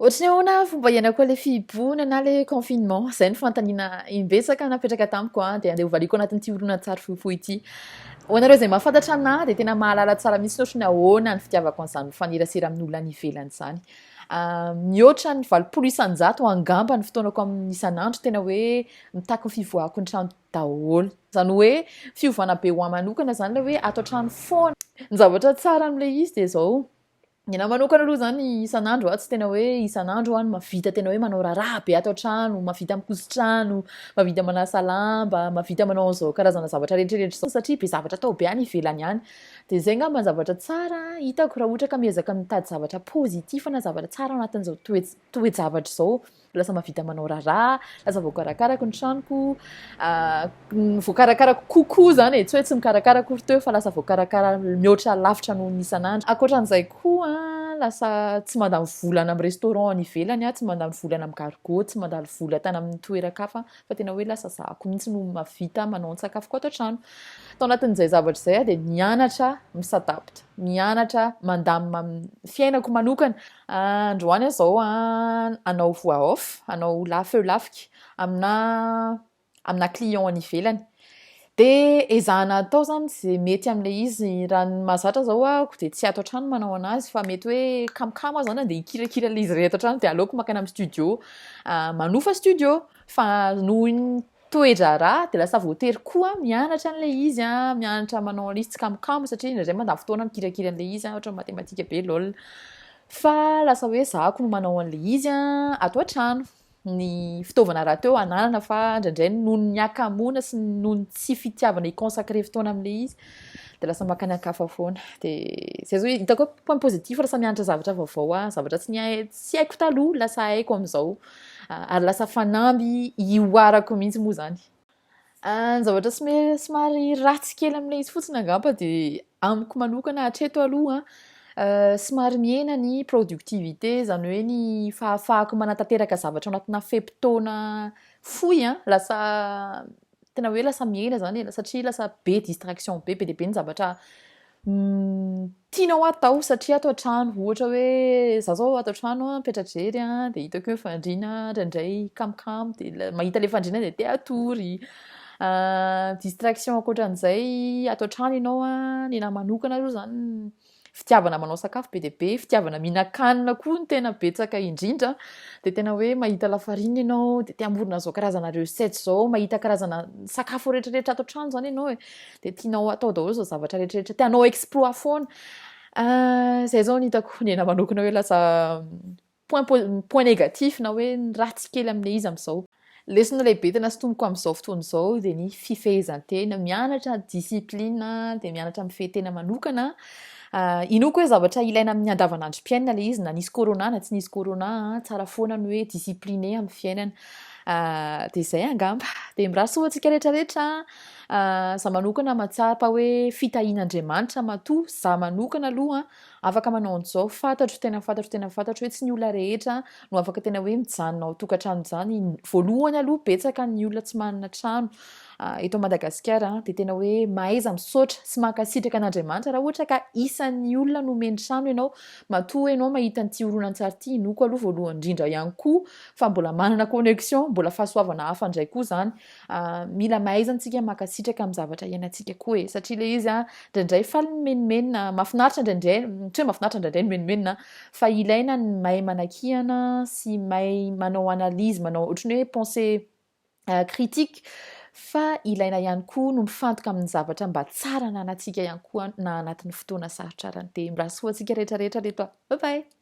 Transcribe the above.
Ohatrany ahoana fomba ihainako le fihiboana na le confinement zay ny fanontaniana imbetsaka napetraka tamiko de andeha hovaliako anatin'ity horonan-tsary fohifohy ity. Ho anareo zay mahafantatra anahy de tena mahalala tsara mihitsy ohatrany ahoana ny fitiavako an'izany mifanerasera amin'olona any ivelany zany. Mihoatra ny 80 isan-jato angamba ny fotoanako amin'ny isan'andro tena hoe mitaky ny fivoahako ny trano daholo. Zany hoe fiovana be ho ahy manokana zany le hoe ato an-trano foana. Ny zavatra tsara am'le izy de zao ny anahy manokana aloha zany isan'andro tsy tena hoe isan'andro any mahavita tena hoe manao raharaha be ato an-trano, mahavita mikosy-trano, mahavita manasa lamba, mahavita manao an'izao karazana zavatra rehetrarehetra zao satria be zavatra atao be any ivelany any. De zay angamba ny zavatra tsara hitako raha ohatra ka miezaka mitady zavatra pozitif na zavatra tsara ao anatin'izao toe-javatra zao. Lasa mahavita manao raharaha, lasa voakarakarako ny tranoko, voakarakarako kokoa zany e, tsy hoe tsy mikarakara akory teo fa lasa voakarakara mihoatra lavitra noho ny isan'andro. Ankoatran'izay koa lasa tsy mandany vola any amin'ny restaurant any ivelany tsy mandany vola any amin'ny cargo, tsy mandany vola tany amin'ny toeran-kafa fa tena hoe lasa zahako mihitsy no mahavita manao ny sakafoko ato an-trano. Tao anatin'izay zavatra zay de mianatra misadapta, mianatra mandamina fiainako manokana. Androany zao hanao voix off, hanao lafeo lafika amina client any ivelany. De ezahana atao zany zay mety am'le izy raha ny mahazatra zao ahako de tsy ato an-trano manao anazy fa mety hoe kamokamo zany de hikirakira le izy rehetra an-trano de aleoko makany amin'ny studio, manofa studio fa noho ny toe-draharaha de lasa voatery koa mianatra an'le izy mianatra manao an'izy tsy kamokamo satria indraindray mandany fotoana mikirakira an'le izy ohatra matematika be lol. Fa lasa hoe zahako no manao an'le izy ato an-trano. Ny fitaovana raha teo ananana fa indraindray noho ny akamoana sy noho ny tsy fitiavana i-consacrer fotoana am'le izy de lasa makany ankafa foana. De zay zao hitako hoe point positif lasa mianatra zavatra vaovao zavatra tsy haiko taloha lasa haiko am'izao ary lasa fanamby ioarako mihitsy moa zany. Ny zavatra somary ratsy kely am'le izy fotsiny angamba de amiko manokana hatreto aloha somary mihena ny productivité zany hoe ny fahafahako manatanteraka zavatra ao anatina fehim-potoana fohy lasa tena hoe lasa mihena zany satria lasa be distraction be dia be ny zavatra tianao atao satria ato an-trano ohatra hoe za zao ato an-trano mipetra-jery de hitako hoe fandriana indraindray kamokamo de mahita le fandriana de te atory. Distraction ankoatran'izay ato an-trano ianao ny anahy manokana aloha zany fitiavana manao sakafo be dia be, fitiavana mihinan-kanina koa ny tena betsaka indrindra de tena hoe mahita lafarinina ianao de te hamorona zao karazana recette zao, mahita karazana sakafo rehetrarehetra ato an-trano zany ianao de tianao atao daholo zao zavatra rehetrarehetra, te hanao exploit foana. Zay zao ny hitako ny anahy manokana hoe lasa point négatif na hoe ratsy kely am'le izy am'izao. Lesona lehibe tena sontomiko am'izao fotoana izao de ny fifehezan-tena, mianatra discipline de mianatra mifehy tena manokana. Inoako hoe zavatra ilaina amin'ny andavanandrom-piainana le izy na nisy corona na tsy nisy corona tsara foana ny hoe discipliné amin'ny fiainana. De zay angamba de mirary soatsika rehetrarehetra za manokana matsapa hoe fitahian'Andriamanitra matoa za manokana aloha afaka manao an'izao fantatro tena fantatro hoe tsy ny olona rehetra no afaka tena hoe mijanona ao tokantrano zany. Voalohany aloha betsaka ny olona tsy manana trano eto Madagasikara de tena hoe mahaiza misaotra sy mankasitraka an'Andriamanitra raha ohatra ka isan'ny olona nomeny trano ianao matoa ianao mahita n'ity horonan-tsary ity. Inoko aloha voalohany indrindra ihany koa fa mbola manana connexion, mbola fahasoavana hafa indray koa zany. Mila mahaizantsika mankasitraka amin'ny zavatra iainantsika koa satria le izy indraindray faly ny menimenina mahafinaritra indraindray, tsy hoe mahafinaritra indraindray ny menimenina fa ilaina ny mahay manakihana sy mahay manao analyse, manao ohatrany hoe pensée critique fa ilaina ihany koa no mifantoka amin'ny zavatra mba tsara ananantsika ihany koa na anatin'ny fotoana sarotra arany. De mirahasoa antsika rehetrarehetra reto. Bye bye.